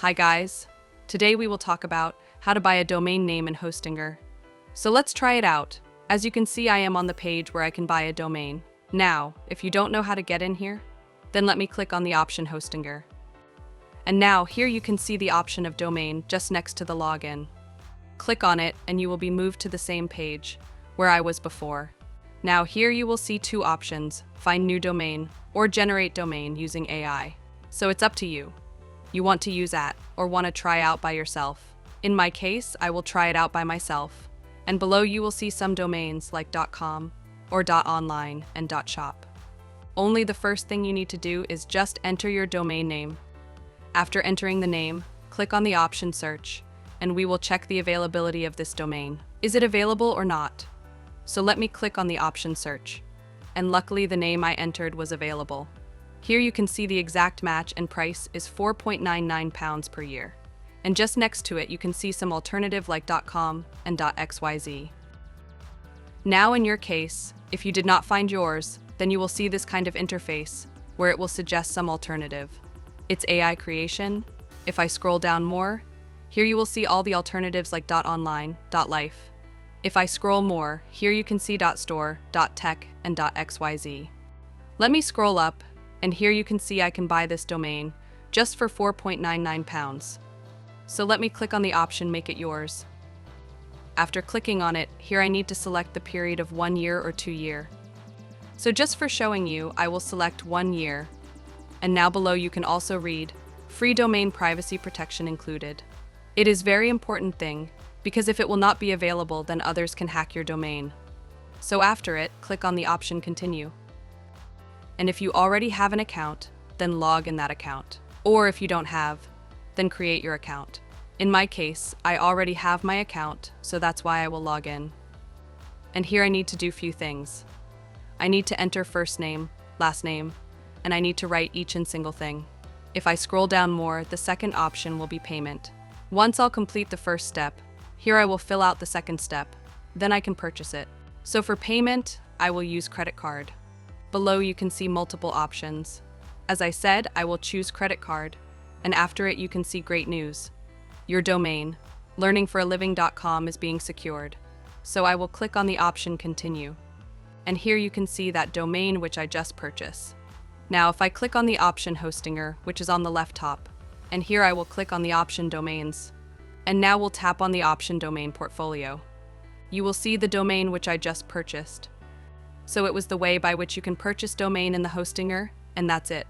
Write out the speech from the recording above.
Hi guys! Today we will talk about how to buy a domain name in Hostinger. So let's try it out. As you can see, I am on the page where I can buy a domain. Now, if you don't know how to get in here, then let me click on the option Hostinger. And now here you can see the option of domain just next to the login. Click on it and you will be moved to the same page where I was before. Now here you will see two options, find new domain or generate domain using AI. So it's up to you. You want to use at or want to try out by yourself. In my case, I will try it out by myself. And below you will see some domains like .com or .online and .shop. Only the first thing you need to do is just enter your domain name. After entering the name, click on the option search, and we will check the availability of this domain. Is it available or not? So let me click on the option search. And luckily the name I entered was available. Here you can see the exact match and price is £4.99 per year. And just next to it you can see some alternative like .com and .xyz. Now in your case, if you did not find yours, then you will see this kind of interface where it will suggest some alternative. It's AI creation. If I scroll down more, here you will see all the alternatives like .online, .life. If I scroll more, here you can see .store, .tech, and .xyz. Let me scroll up, and here you can see I can buy this domain just for £4.99. So let me click on the option Make It Yours. After clicking on it, here I need to select the period of 1 year or 2 year. So just for showing you, I will select 1 year. And now below you can also read, free domain privacy protection included. It is very important thing, because if it will not be available, then others can hack your domain. So after it, click on the option Continue. And if you already have an account, then log in that account. Or if you don't have, then create your account. In my case, I already have my account, so that's why I will log in. And here I need to do few things. I need to enter first name, last name, and I need to write each and single thing. If I scroll down more, the second option will be payment. Once I'll complete the first step, here I will fill out the second step, then I can purchase it. So for payment, I will use credit card. Below you can see multiple options. As I said, I will choose credit card, and after it you can see great news. Your domain, learningforaliving.com, is being secured. So I will click on the option Continue. And here you can see that domain which I just purchased. Now if I click on the option Hostinger, which is on the left top, and here I will click on the option Domains. And now we'll tap on the option Domain Portfolio. You will see the domain which I just purchased. So it was the way by which you can purchase domain in the Hostinger, and that's it.